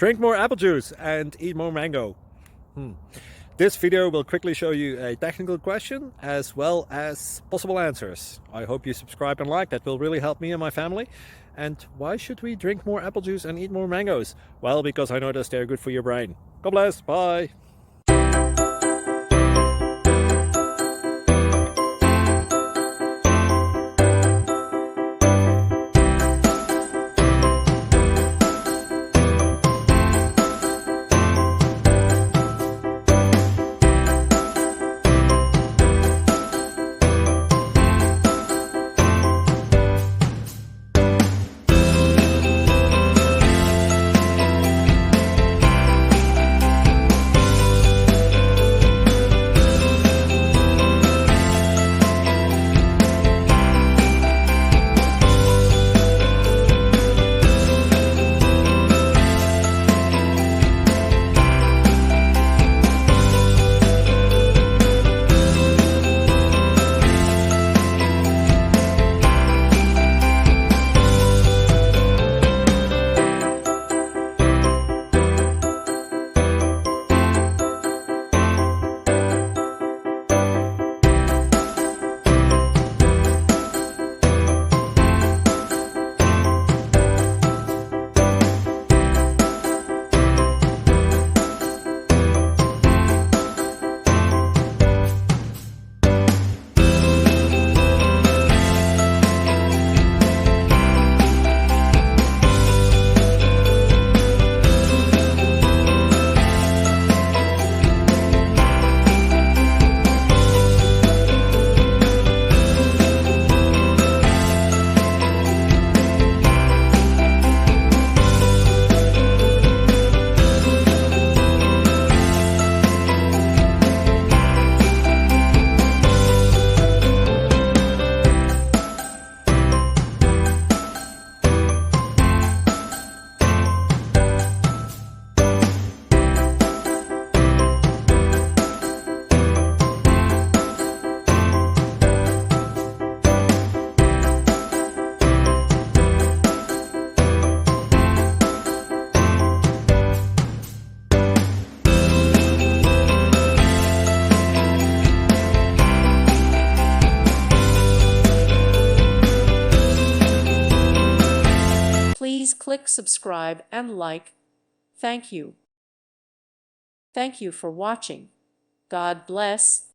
Drink more apple juice and eat more mango. This video will quickly show you a technical question as well as possible answers. I hope you subscribe and like, that will really help me and my family. And why should we drink more apple juice and eat more mangoes? Well, because I noticed they're good for your brain. God bless, bye! Please click subscribe and like. Thank you. Thank you for watching. God bless.